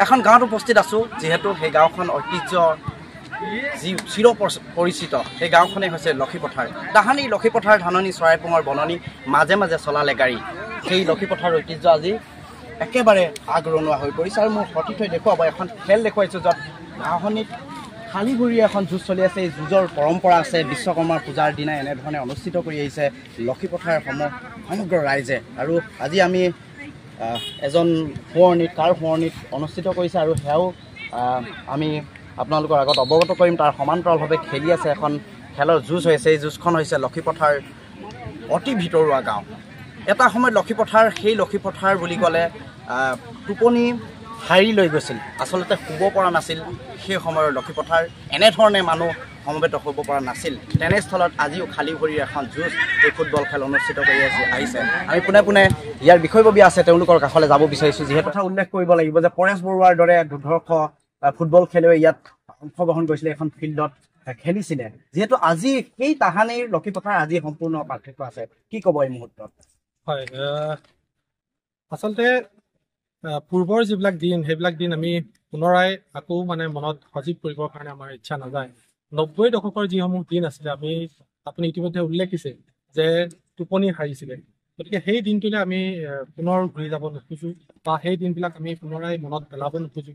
এখন গাঁৱত উপস্থিত আছোঁ, যিহেতু সেই গাঁওখন ঐতিহ্য যি চিৰ পৰিচিত সেই গাঁওখনে হৈছে লক্ষীপথাৰ। তাহানি লক্ষীপথাৰ ধাননি চৰাইপুঙৰ বননি মাজে মাজে চলালে গাড়ী। সেই লক্ষীপথাৰ ঐতিহ্য আজি একেবাৰে আগৰণুৱা হৈ পৰিছে। আৰু মোৰ সঠিক হৈ দেখুৱাব এখন খেল দেখুৱাইছোঁ, য'ত ঘাঁহনিত খালী ভৰিৰে এখন যুঁজ চলি আছে। এই যুঁজৰ পৰম্পৰা আছে, বিশ্বকৰ্মাৰ পূজাৰ দিনা এনেধৰণে অনুষ্ঠিত কৰি আহিছে লক্ষীপথাৰ সমগ্ৰ ৰাইজে। আৰু আজি আমি এজন সোঁৱৰণিত কাৰ সোঁৱৰণিত অনুষ্ঠিত কৰিছে, আৰু সেয়াও আমি আপোনালোকৰ আগত অৱগত কৰিম। তাৰ সমান্তৰালভাৱে খেলি আছে এখন খেলৰ যুঁজ হৈছে। এই যুঁজখন হৈছে লক্ষীপথাৰ অতি ভিতৰুৱা গাঁও। এটা সময়ত লক্ষীপথাৰ, সেই লক্ষীপথাৰ বুলি ক'লে টোপনি হাৰি লৈ গৈছিল, আচলতে শুব পৰা নাছিল। সেই সময়ৰ লক্ষীপথাৰ এনেধৰণে মানুহ সমবেত হ'ব পৰা নাছিল। তেনেস্থলত আজিও খালী ভৰিৰ এখন যুঁজ এই ফুটবল খেল অনুষ্ঠিত কৰি আহিছে। আমি পোনে পোনে ইয়াৰ বিষয়ববীয়া আছে তেওঁলোকৰ কাষলৈ যাব বিচাৰিছোঁ। যিহেতু কথা উল্লেখ কৰিব লাগিব যে পৰেশ বৰুৱাৰ দৰে দুৰ্ধৰ্ষ ফুটবল খেলুৱৈ ইয়াত অংশগ্ৰহণ কৰিছিলে, এখন ফিল্ডত খেলিছিলে। যিহেতু আজি সেই তাহানিৰ লক্ষীপথাৰ আজি সম্পূৰ্ণ পাৰ্থক্য আছে, কি ক'ব এই মুহূৰ্তত? হয়, আচলতে পূৰ্বৰ যিবিলাক দিন সেইবিলাক দিন আমি পুনৰাই আকৌ মানে মনত সজীৱ কৰিবৰ কাৰণে আমাৰ ইচ্ছা নাযায়। ৯০ দশকৰ যিসমূহ দিন আছিলে, আপুনি ইতিমধ্যে উল্লেখিছে যে টোপনি হাৰিছিলে, গতিকে সেই দিনটোলৈ আমি পুনৰ ঘূৰি যাব নোখোজো বা সেই দিনবিলাক আমি পুনৰাই মনত পেলাব নোখোজো।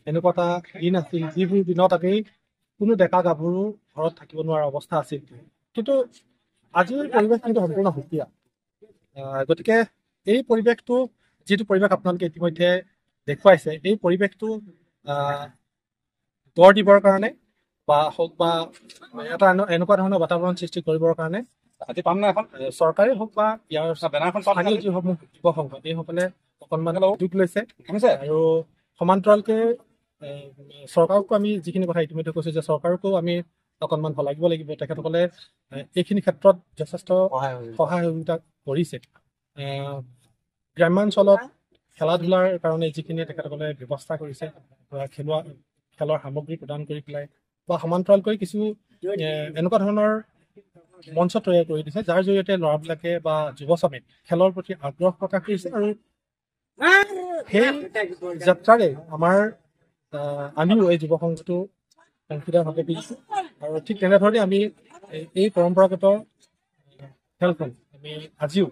এনেকুৱা এটা দিন আছিল যিবোৰ দিনত আমি কোনো ডেকা গাভৰু ঘৰত থাকিব নোৱাৰা অৱস্থা আছিল। কিন্তু আজিৰ পৰিৱেশ কিন্তু সম্পূৰ্ণ সুকীয়া। গতিকে এই পৰিৱেশটো, যিটো পৰিৱেশ আপোনালোকে ইতিমধ্যে দেখুৱাইছে, এই পৰিৱেশটো গঢ় দিবৰ কাৰণে বা হওক বা এটা এনেকুৱা ধৰণৰ বাতাবৰণ সৃষ্টি কৰিবৰ কাৰণে আজি পাম না এখন চৰকাৰে হওক বা ইয়াৰ স্থানীয় যিসমূহ যুৱ সংঘ, এইসকলে অকণমান যোগ লৈছে। আৰু সমান্তৰালকে চৰকাৰকো আমি যিখিনি কথা ইতিমধ্যে কৈছোঁ যে চৰকাৰকো আমি অকণমান শলাগিব লাগিব। তেখেতসকলে এইখিনি ক্ষেত্ৰত যথেষ্ট সহায় সহযোগিতা কৰিছে। গ্ৰাম্যাঞ্চলত খেলা ধূলাৰ কাৰণে যিখিনি তেখেতসকলে ব্যৱস্থা কৰিছে, খেলৰ সামগ্ৰী প্ৰদান কৰি পেলাই বা সমান্তৰালকৈ কিছু এনেকুৱা ধৰণৰ মঞ্চ তৈয়াৰ কৰি দিছে, যাৰ জৰিয়তে ল'ৰাবিলাকে বা যুৱচামে খেলৰ প্ৰতি আগ্ৰহ প্ৰকাশ কৰিছে। আৰু সেই যাত্ৰাৰে আমিও এই যুৱ সংঘটো অংশীদাৰভাৱে দিছোঁ। আৰু ঠিক তেনেধৰণে আমি এই পৰম্পৰাগত খেলখন আমি আজিও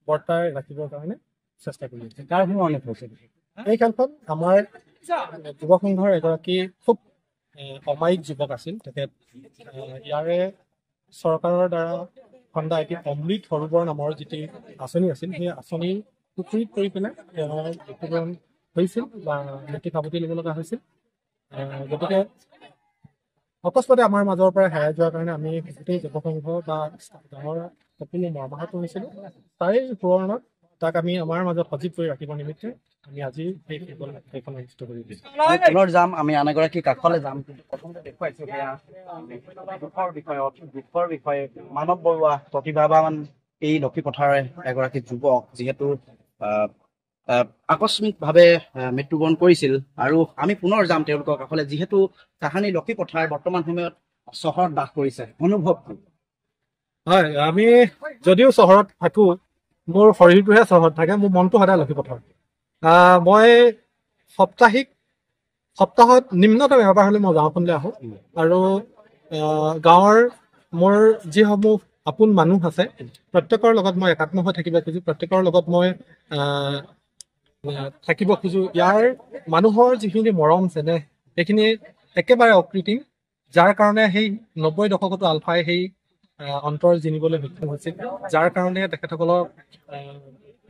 বৰ্তাই ৰাখিবৰ কাৰণে চেষ্টা কৰি আছোঁ। কাৰ সোঁৱৰণিত হৈছে এই খেলখন আমাৰ যুৱ সংঘৰ এগৰাকী খুব অমায়িক যুৱক আছিল। তেখেত ইয়াৰে চৰকাৰৰ দ্বাৰা খন্দা এটি অমৃত সৰোবৰ নামৰ যিটো আঁচনি আছিল, সেই আঁচনিৰ পুখুৰীত পৰি পেলাই তেওঁৰ মৃত্যুবৰণ হৈছিল বা মৃত্যু সাৱটি ল'ব লগা হৈছিল। গতিকে অকস্মাতে আমাৰ মাজৰ পৰা হেৰাই যোৱাৰ কাৰণে আমি গোটেই যুৱ সংঘ বা গাঁৱৰ সকলো মৰ্মাহত হৈছিলোঁ। তাৰে সোঁৱৰণত তাক আমি আমাৰ মাজত সজীৱ কৰি ৰাখিবৰ নিমিত্তে আমি আজি সেই খেলখন অনুষ্ঠিত কৰি দিছোঁ। পুনৰ যাম, আমি আন এগৰাকী কাষলৈ যাম। কিন্তু প্ৰথমতে দেখুৱাইছোঁ সেয়া দুখৰ বিষয়ে মানৱ বৰুৱা, প্ৰতিভাৱান এই লক্ষীপথাৰৰে এগৰাকী যুৱক, যিহেতু আকস্মিকভাৱে মৃত্যুবৰণ কৰিছিল। আৰু আমি পুনৰ যাম তেওঁলোকৰ কাষলৈ, যিহেতু তাহানি লক্ষীপথাৰ বৰ্তমান সময়ত চহৰত বাস কৰিছে। অনুভৱটো? হয়, আমি যদিও চহৰত থাকোঁ, মোৰ শৰীৰটোহে চহৰত থাকে, মোৰ মনটো সদায় লক্ষীপথাৰ। মই সপ্তাহত নিম্নতম এবাৰ হ'লে মই গাঁওখনলৈ আহোঁ। আৰু গাঁৱৰ মোৰ যিসমূহ আপোন মানুহ আছে, প্ৰত্যেকৰ লগত মই একাত্ম হৈ থাকিব খোজোঁ, প্ৰত্যেকৰ লগত মই থাকিব খোজোঁ। ইয়াৰ মানুহৰ যিখিনি মৰম চেনেহ, সেইখিনি একেবাৰে অকৃত্ৰিম, যাৰ কাৰণে সেই ৯০ দশকতো আলফাই সেই অন্তৰ জিনিবলৈ সক্ষম হৈছিল, যাৰ কাৰণে তেখেতসকলক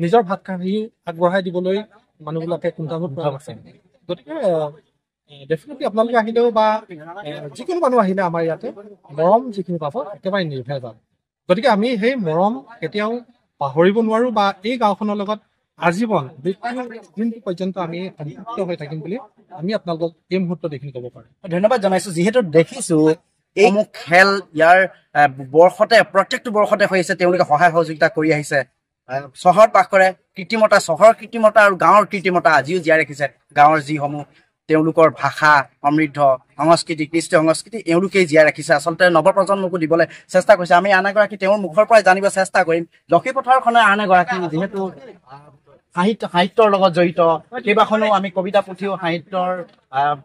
নিজৰ ভাত কাঢ়ি আগবঢ়াই দিবলৈ মানুহবিলাকে কুণ্ঠাবোধ কৰা আছে। গতিকে ডেফিনেটলি আপোনালোকে আহিলেও বা যিকোনো মানুহ আহিলে আমাৰ ইয়াতে মৰম যিখিনি পাব একেবাৰে নিৰ্ভেজাল। গতিকে আমি সেই মৰম কেতিয়াও পাহৰিব নোৱাৰোঁ বা এই গাঁওখনৰ লগত আজীৱন দিনটো পৰ্যন্ত আমি সংযুক্ত হৈ থাকিম বুলি আমি আপোনালোকক এই মুহূৰ্তত এইখিনি ক'ব পাৰোঁ। ধন্যবাদ জনাইছোঁ। যিহেতু দেখিছোঁ এইসমূহ খেল ইয়াৰ প্ৰত্যেকটো বৰ্ষতে হৈ আছে, তেওঁলোকে সহায় সহযোগিতা কৰি আহিছে। চহৰত বাস কৰে, চহৰৰ কৃত্ৰিমতা আৰু গাঁৱৰ কৃত্ৰিমতা আজিও জীয়াই ৰাখিছে। গাঁৱৰ যিসমূহ তেওঁলোকৰ ভাষা সমৃদ্ধ সংস্কৃতি, কৃষ্টি সংস্কৃতি এওঁলোকেই জীয়াই ৰাখিছে। আচলতে নৱপ্ৰজন্মকো দিবলৈ চেষ্টা কৰিছে। আমি আন এগৰাকী তেওঁৰ মুখৰ পৰাই জানিব চেষ্টা কৰিম। লক্ষীপথাৰখনে আন এগৰাকী, যিহেতু সাহিত্যৰ লগত জড়িত কেইবাখনো আমি কবিতা পুথিও সাহিত্যৰ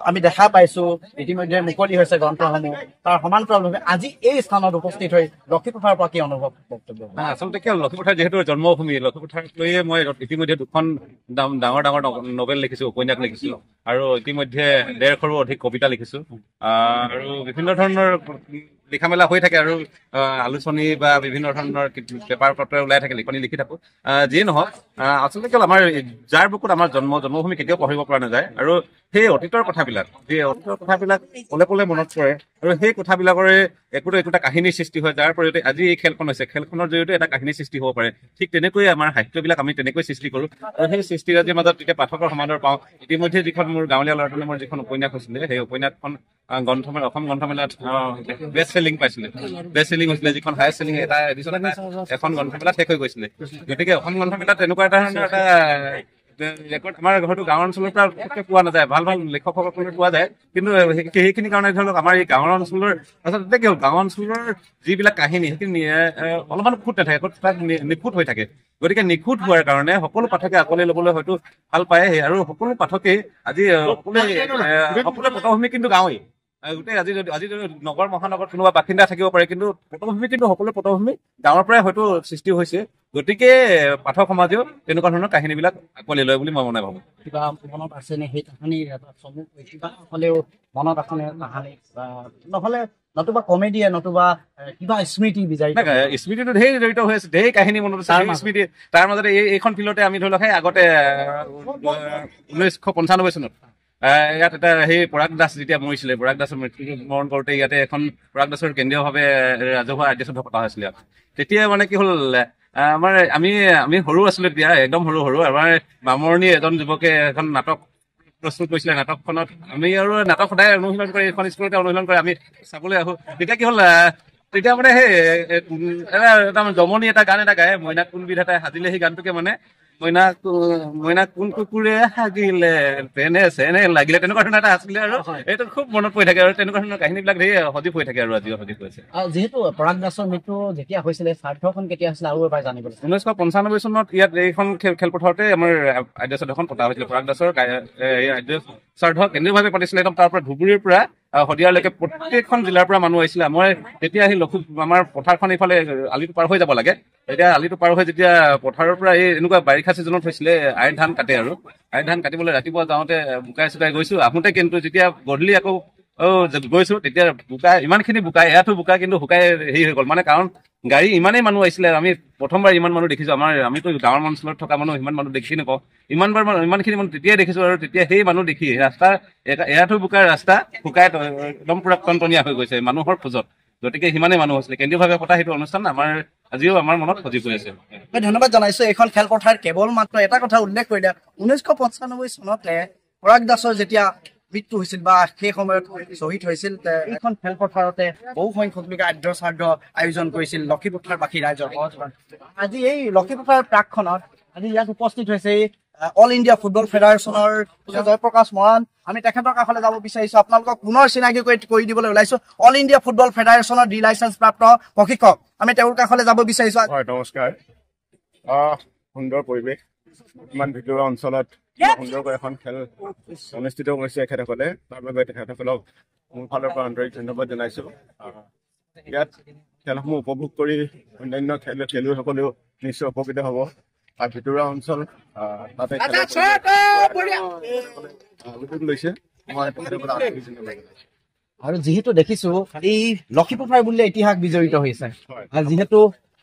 আমি দেখা পাইছো ইতিমধ্যে মুকলি হৈছে গ্ৰন্থসমূহ তাৰ সমান্তৰালভাৱে আজি এই স্থানত উপস্থিত হৈ লক্ষীপথাৰৰ পৰা কি অনুভৱ বক্তব্য আচলতে কি লক্ষীপথাৰ যিহেতু জন্মভূমি লক্ষীপথাৰক লৈয়ে মই ইতিমধ্যে দুখন ডাঙৰ ডাঙৰ নভেল লিখিছো উপন্যাস লিখিছো আৰু ইতিমধ্যে 150ৰো অধিক কবিতা লিখিছো আৰু বিভিন্ন ধৰণৰ লিখা মেলা হৈ থাকে আৰু আলোচনী বা বিভিন্ন ধৰণৰ পেপাৰ পত্ৰ ওলাই থাকে লিখনি লিখি থাকো যিয়ে নহওক আচলতে কেৱল আমাৰ যাৰ বুকুত আমাৰ জন্মভূমি কেতিয়াও পাহৰিব পৰা নাযায় আৰু সেই অতীতৰ কথাবিলাক পলে পলে মনত পৰে আৰু সেই কথাবিলাকৰে একোটা কাহিনীৰ সৃষ্টি হয় যাৰ জৰিয়তে আজি এই খেলখন হৈছে খেলখনৰ জৰিয়তে এটা কাহিনীৰ সৃষ্টি হ'ব পাৰে ঠিক তেনেকৈ আমাৰ সাহিত্যবিলাক আমি তেনেকৈ সৃষ্টি কৰোঁ আৰু সেই সৃষ্টিৰাজিৰ মাজত তেতিয়া পাঠকৰ সমাদৰ পাওঁ ইতিমধ্যে যিখন মোৰ গাঁৱলীয়া ল'ৰাটো নামৰ যিখন উপন্যাস হৈছিলে সেই উপন্যাসখন গ্ৰন্থমেলা অসম গ্ৰন্থমেলাত বেষ্ট চেলিং পাইছিলে বেষ্ট চেলিং হৈছিলে যিখন হায়েষ্ট চেলিং এটা এডিশ্যন এখন গ্ৰন্থমেলাত শেষ হৈ গৈছিলে গতিকে অসম গ্ৰন্থমেলাত তেনেকুৱা এটা ধৰণৰ এটা ৰেকৰ্ড আমাৰ হয়তো গাঁৱৰ অঞ্চলৰ পৰা পোৱা নাযায় ভাল লেখকসকলে পোৱা যায় কিন্তু সেইখিনি কাৰণে ধৰি লওক আমাৰ এই গাঁৱৰ অঞ্চলৰ আচলতে কি হ'ল গাঁৱৰ অঞ্চলৰ যিবিলাক কাহিনী সেইখিনি অলপমান খুঁত নাথাকে নিখুঁত হৈ থাকে গতিকে নিখুঁত হোৱাৰ কাৰণে সকলো পাঠকে আঁকোৱালি ল'বলৈ হয়তো ভাল পায় আৰু সকলো পাঠকেই আজি সকলোৰে পটভূমি কিন্তু গাঁৱেই গোটেই আজি নগৰ মহানগৰত কোনোবা বাসিন্দা থাকিব পাৰে কিন্তু পটভূমি কিন্তু সকলো পটভূমি গাঁৱৰ পৰাই হয়তো সৃষ্টি হৈছে গতিকে পাঠক সমাজেও তেনেকুৱা ধৰণৰ কাহিনীবিলাক আঁকোৱালি লয় বুলি মই মনে ভাবোঁ কিবা মনত আছেনে সেই কাহিনীৰ এটা চমু কিবা হ'লেও মনত আছেনে কাহিনী নহ'লে নতুবা কমেডিয়ে নতুবা কিবা স্মৃতি বিচাৰি স্মৃতিটো ঢেৰ জড়িত হৈ আছে ঢেৰ কাহিনী মনত আছে স্মৃতি তাৰ মাজতে এইখন ফিল্ডতে আমি ধৰি লওক সেই আগতে 1995 চনত ইয়াত এটা সেই পৰাগ দাস যেতিয়া মৰিছিলে পৰাগ দাসৰ মৃত্যু মৰণ কৰোঁতে ইয়াতে এখন পৰাগ দাসৰ কেন্দ্ৰীয়ভাৱে ৰাজহুৱা আদ্যসভা পতা হৈছিলে তেতিয়া মানে কি হ'ল আমাৰ আমি সৰু আছিলো তেতিয়া একদম সৰু আমাৰ বামৰণী এজন যুৱকে এখন নাটক প্ৰস্তুত কৰিছিলে নাটকখনত আমি আৰু নাটক সদায় অনুশীলন কৰি এখন স্কুলতে অনুশীলন কৰি আমি চাবলৈ আহো তেতিয়া কি হ'ল তেতিয়া মানে সেই এটা জমনি এটা গান এটা গায় মইনা কোন বিধাতাই সাজিলে সেই গানটোকে মানে মইনা কোন কুকুৰে হাগিলে পেনে চেনে লাগিলে তেনেকুৱা ধৰণৰ এটা আছিলে আৰু এইটো খুব মনত পৰি থাকে আৰু তেনেকুৱা ধৰণৰ কাহিনীবিলাক ধেৰ সজীৱ হৈ থাকে আৰু আজিও সজীৱ হৈছে যিহেতু পৰাগ দাসৰ মৃত্যু যেতিয়া হৈছিলে স্বাৰ্থখন কেতিয়া হৈছিলে আৰু এবাৰ জানিব 1995 চনত ইয়াত এইখন খেলপথাৰতে আমাৰ আদ্য শ্ৰাদ্ধখন পতা হৈছিলে পৰাগ দাসৰ আদ্য শ্ৰাদ্ধ কেন্দ্ৰীয়ভাৱে পাতিছিলে একদম তাৰ পৰা ধুবুৰীৰ পৰা শদিয়ালৈকে প্ৰত্যেকখন জিলাৰ পৰা মানুহ আহিছিলে মই তেতিয়া আহি আমাৰ পথাৰখন এইফালে আলিটো পাৰ হৈ যাব লাগে এতিয়া আলিটো পাৰ হৈ যেতিয়া পথাৰৰ পৰা এই এনেকুৱা বাৰিষা ছিজনত হৈছিলে আইৰ ধান কাটে আৰু আইৰ ধান কাটিবলৈ ৰাতিপুৱা যাওঁতে বোকাই চুকাই গৈছো আহোঁতে কিন্তু যেতিয়া গধূলি আকৌ গৈছো তেতিয়া বোকা ইমানখিনি বোকা এয়াতো বোকা কিন্তু শুকাই হেৰি হৈ গ'ল মানে কাৰণ গাড়ী ইমানেই মানুহ আহিছিলে আমি প্ৰথমবাৰ ইমান মানুহ দেখিছো আমিতো গাঁৱৰ অঞ্চলত থকা মানুহ ইমান মানুহ দেখি নাপাওঁ ইমানখিনি মানুহ তেতিয়াই দেখিছো আৰু তেতিয়া সেই মানুহ দেখি ৰাস্তা এয়াতো বোকাৰ ৰাস্তা শুকাই একদম পুৰা টনটনীয়া হৈ গৈছে মানুহৰ খোজত গতিকে সিমানেই মানুহ হৈছিলে কেন্দ্ৰীয়ভাৱে পতা সেইটো অনুষ্ঠান আজিও আমাৰ মনত সজীৱ হৈ আছে ধন্যবাদ জনাইছো এইখন খেলপথাৰ কেৱল মাত্ৰ এটা কথা উল্লেখ কৰিলে 1995 চনতে পৰাগ দাসৰ যেতিয়া মৃত্যু হৈছিল বা সেই সময়ত শ্বহীদ হৈছিল এইখন খেলপথাৰতে বহু সংখ্যক লোকে আদ্য শ্ৰাদ্ধ আয়োজন কৰিছিল লক্ষীপথাৰবাসী ৰাইজৰ আজি এই লক্ষীপথাৰ প্ৰাকখনত আজি ইয়াত উপস্থিত হৈছে অল ইণ্ডিয়া ফুটবল ফেডাৰেশ্যনৰ জয়প্ৰকাশ মৰাণ আমি তেখেতৰ কাষলৈ যাব বিচাৰিছো আপোনালোকক পুনৰ চিনাকি কৰি দিবলৈ ওলাইছো অল ইণ্ডিয়া ফুটবল ফেডাৰেশ্যনৰ ডি লাইচেন্স প্ৰাপ্ত প্ৰশিক্ষক আমি তেওঁৰ কাষলৈ যাব বিচাৰিছো নমস্কাৰ সুন্দৰ পৰিৱেশ ইমান ভিতৰুৱা অঞ্চলত সুন্দৰকৈ এখন খেল অনুষ্ঠিত কৰিছে এখেতসকলে তাৰ বাবে তেখেতসকলক মোৰ ফালৰ পৰা আন্তৰিক ধন্যবাদ জনাইছো ইয়াত খেলসমূহ উপভোগ কৰি অন্যান্য খেলুৱৈসকলেও নিশ্চয় উপকৃত হ'ব আৰু ভিতৰুৱা অঞ্চল তাতে লৈছে আৰু যিহেতু দেখিছো এই লক্ষীপথাৰ বুলিলে ইতিহাস বিজড়িত হৈছে যিহেতু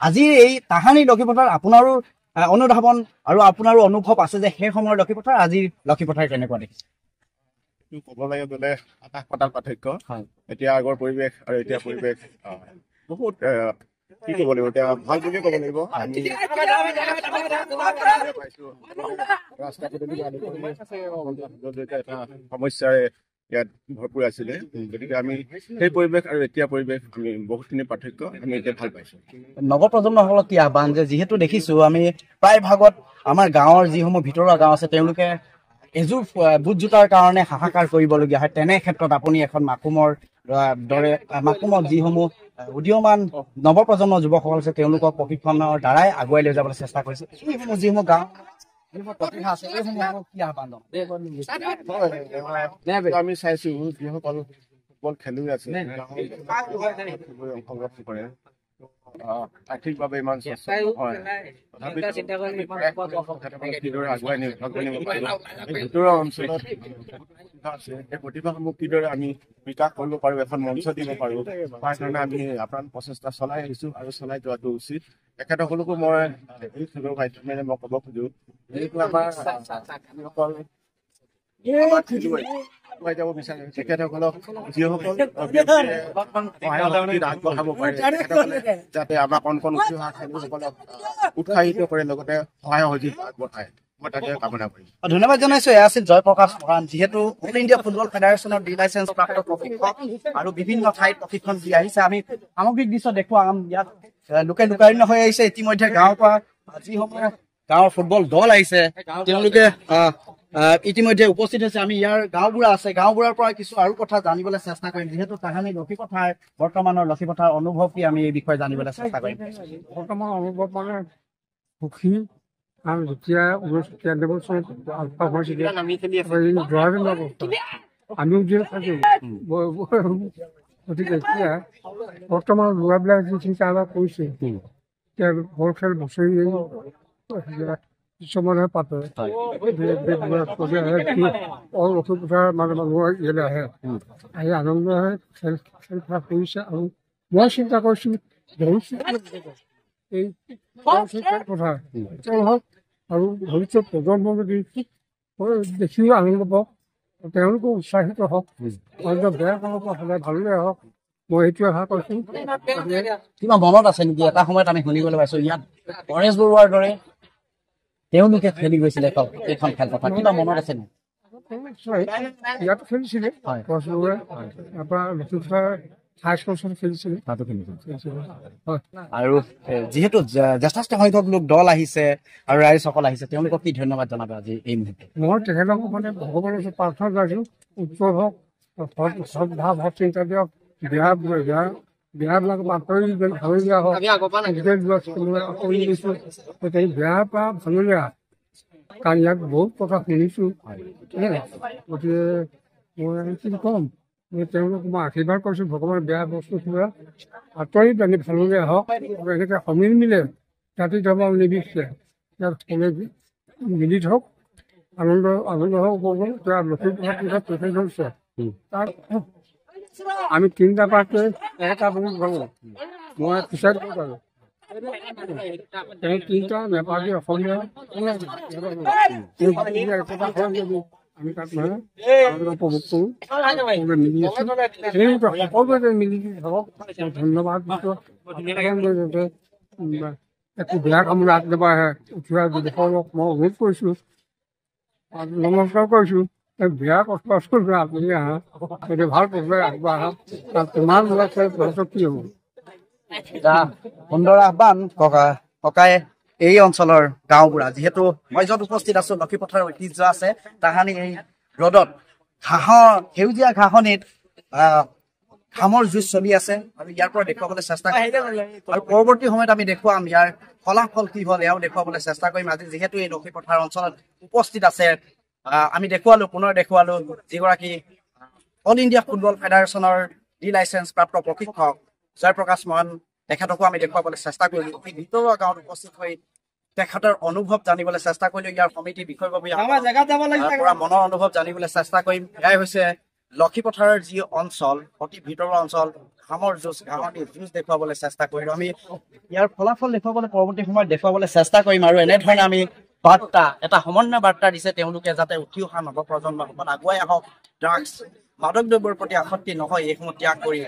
আজি এই তাহানি লক্ষীপথাৰ আপোনাৰো অনুধাৱন আৰু আপোনাৰো অনুভৱ আছে যে সেই সময়ৰ লক্ষীপথাৰ আজিৰ লক্ষীপথাৰ কেনেকুৱা দেখিছে ক'ব লাগে বোলে আকাশ পাতাল পাৰ্থক্য এতিয়া আগৰ পৰিৱেশ আৰু এতিয়া পৰিৱেশ বহুত কি ক'ব লাগিব এতিয়া ভাল বুলিয়ে ক'ব লাগিব ৰাস্তা পদূলি এটা সমস্যাৰে ইয়াত ভৰপূৰ আছিলে গতিকে আমি সেই পৰিৱেশ আৰু এতিয়া পৰিৱেশ আমি বহুতখিনি পাৰ্থক্য আমি এতিয়া ভাল পাইছো নৱপ্ৰজন্মসকলক কি আহ্বান যে যিহেতু দেখিছো আমি প্ৰায় ভাগত আমাৰ গাঁৱৰ যিসমূহ ভিতৰুৱা গাঁও আছে তেওঁলোকে এযোৰ বুট জোতাৰ কাৰণে হাহাকাৰ কৰিবলগীয়া হয় তেনে ক্ষেত্ৰত আপুনি এখন মাকুমৰ দৰে মাকুমত যিসমূহ উদীয়মান নৱপ্ৰজন্মৰ যুৱকসকল আছে তেওঁলোকক প্ৰশিক্ষণৰ দ্বাৰাই আগুৱাই লৈ যাবলৈ চেষ্টা কৰিছে এইসমূহ যিসমূহ গাঁও যিবোৰ প্ৰতিভা আছে এইসমূহক কি আহ্বান আমি চাইছো যিসকল ফুটবল খেলুৱৈ আছে অংশগ্ৰহণ কৰে আৰ্থিকভাৱে ইমান কিদৰে আগুৱাই নিব ভিতৰুৱা অঞ্চলত আছে এই প্ৰতিভাসমূহ কিদৰে আমি বিকাশ কৰিব পাৰো এখন মঞ্চ দিব পাৰো তাৰ কাৰণে আমি আপ্ৰাণ প্ৰচেষ্টা চলাই আহিছো আৰু চলাই যোৱাটো উচিত তেখেতসকলকো মই এই খেলৰ মাধ্যমেৰে মই ক'ব খোজো যিহেতু আমাৰ আগুৱাই যাব বিচাৰে তেখেতসকলক যিসকল আগবঢ়াব পাৰে যাতে আমাক কণ কণ উঠি অহা খেলুৱৈসকলক উৎসাহিত কৰে লগতে সহায় সহযোগ আগবঢ়ায় মই তাকে কামনা কৰিম ধন্যবাদ জনাইছো এয়া আছিল জয়প্ৰকাশ মৰাণ যিহেতু অল ইণ্ডিয়া ফুটবল ফেডাৰেশ্যনৰ ডি লাইচেঞ্চ প্ৰাপ্ত প্ৰশিক্ষক আৰু বিভিন্ন ঠাইত প্ৰশিক্ষণ দি আহিছে আমি সামগ্ৰিক দৃশ্য দেখুৱাম ইয়াত লোকে লোকাৰণ্য হৈ আহিছে ইতিমধ্যে গাঁৱৰ পৰা যিসমূহ গাঁৱৰ ফুটবল দল আহিছে তেওঁলোকে ইতিমধ্যে উপস্থিত হৈছে আমি ইয়াৰ গাঁওবুঢ়া আছে গাঁওবুঢ়াৰ পৰা কিছু আৰু কথা জানিবলৈ চেষ্টা কৰিম যিহেতু তাহানি লক্ষীপথাৰ বৰ্তমানৰ লক্ষীপথাৰ অনুভৱ কি আমি এই বিষয়ে জানিবলৈ চেষ্টা কৰিম বৰ্তমান অনুভৱ মানে সুখী কাৰণ যেতিয়া 1993 চনত আলফা হৈছিলে আমিও যিহেতু থাকিম গতিকে এতিয়া বৰ্তমান ল'ৰাবিলাক যি চিন্তা আমাৰ কৰিছে এতিয়া বৰ খেল বছৰি কিছুমানে পাতে লক্ষীপথাৰ মানে মানুহৰ ইয়ালৈ আহে আহি আনন্দ আহে খেল খেলা কৰিছে আৰু মই চিন্তা কৰিছো এই খেলপথাৰ হওক আৰু ভৱিষ্যত প্ৰজন্ম যদি দেখিও আনন্দ পাওক তেওঁলোকো উৎসাহিত হওক অন্য বেয়া কামৰ পৰা সদায় ভালদৰে হওক মই এইটো আশা কৰিছো কিবা মনত আছে নেকি এটা সময়ত আমি শুনিবলৈ পাইছো ইয়াত পৰেশ বৰুৱাৰ দৰে তেওঁলোকে খেলি গৈছিলে এইখন খেলপথাৰ কিবা মনত আছে নেকি ইয়াতো খেলিছিলে তাৰপৰা লক্ষীপথাৰ হাইস্কুল খেলিছিলে আৰু যিহেতু যথেষ্ট সংখ্যক লোক দল আহিছে আৰু ৰাইজসকল আহিছে তেওঁলোকক কি ধন্যবাদ জনাব আজি এই মুহূৰ্তত মই তেখেতক মানে ভগৱানৰ ওচৰত প্ৰাৰ্থনা কৰিছো উজ্জ্বল হওক সদ্ভাৱ হওক চিন্তা দিয়ক বেয়াবিলাক বাতৰি ভালগীয়া হওক বেয়াৰ পৰা ভালগীয়া কাৰণ ইয়াত বহুত কথা শুনিছো গতিকে মই কি ক'ম তেওঁলোকক মই আশীৰ্বাদ কৰিছো ভগৱানৰ বেয়া বস্তু কিবা আঁতৰি পেলাই ভালগীয়া হওক এনেকৈ সমিল মিলে জাতি ধৰ্ম নিৰ্বিশেষে ইয়াত মিলি থাকক আনন্দ হওক এতিয়া লক্ষীপথাৰ প্ৰেচিডেণ্ট হৈছে তাত আমি 3টা পাৰ্টি এটা বহুত ভালো মই পিছত পাৰোঁ তিনিটা নেপালী অসমীয়া আমি তাত মানে উপভোগ কৰোঁ মিলি আছোঁ সকলোৱে মিলি ধৰক ধন্যবাদ যাতে একো বেয়া কামলৈ আগবাঢ়ি আহে উঠোৱা বিদেশক মই অনুৰোধ কৰিছোঁ নমস্কাৰ কৰিছোঁ বেয়া কষ্ট আচলতে আপুনি আহা গতিকে ভাল পথে আগবাঢ়া কিমান ল'ৰা ছোৱালী কি হ'ব সুন্দৰ আহ্বান ককাই এই অঞ্চলৰ গাঁওবুঢ়া যিহেতু মই য'ত উপস্থিত আছো লক্ষীপথাৰৰ ঐতিহ্য আছে তাহানি এই ৰ'দত সেউজীয়া ঘাঁহনিত ঘামৰ যুঁজ চলি আছে আৰু ইয়াৰ পৰা দেখুৱাবলৈ চেষ্টা কৰিম আৰু পৰৱৰ্তী সময়ত আমি দেখুৱাম ইয়াৰ ফলাফল কি হ'ল এয়াও দেখুৱাবলৈ চেষ্টা কৰিম আজি যিহেতু এই লক্ষীপথাৰ অঞ্চলত উপস্থিত আছে আমি পুনৰ দেখুৱালো যিগৰাকী অল ইণ্ডিয়া ফুটবল ফেডাৰেশ্যনৰ ডি লাইচেঞ্চ প্ৰাপ্ত প্ৰশিক্ষক জয়প্ৰকাশ মৰাণ তেখেতকো আমি দেখুৱাবলৈ চেষ্টা কৰিলো এই ভিতৰুৱা গাঁৱত উপস্থিত হৈ তেখেতৰ অনুভৱ জানিবলৈ চেষ্টা কৰিলো ইয়াৰ সমিতিৰ বিষয়ববীয়া পৰা মনৰ অনুভৱ জানিবলৈ চেষ্টা কৰিম এয়াই হৈছে লক্ষীপথাৰৰ যি অঞ্চল অতি ভিতৰুৱা অঞ্চল ঘামৰ ঘাঁহনি যুঁজ দেখুৱাবলৈ চেষ্টা কৰিলো আমি ইয়াৰ ফলাফল দেখুৱাবলৈ পৰৱৰ্তী সময়ত দেখুৱাবলৈ চেষ্টা কৰিম আৰু এনেধৰণে আমি বাৰ্তা এটা সমন্বয় বাৰ্তা দিছে তেওঁলোকে যাতে উঠি অহা নৱপ্ৰজন্মসকল আগুৱাই আহক ড্ৰাগছ মাদক দ্ৰব্যৰ প্ৰতি আসক্তি নহয় এইসমূহ ত্যাগ কৰি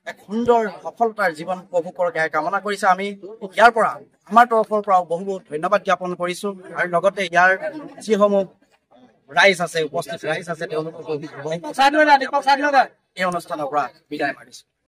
এক সুন্দৰ সফলতাৰ জীৱন উপভোগ কৰক কামনা কৰিছে আমি ইয়াৰ পৰা আমাৰ তৰফৰ পৰাও বহুত ধন্যবাদ জ্ঞাপন কৰিছো আৰু লগতে ইয়াৰ যিসমূহ ৰাইজ আছে উপস্থিত ৰাইজ আছে তেওঁলোকক এই অনুষ্ঠানৰ পৰা বিদায় মাৰিছো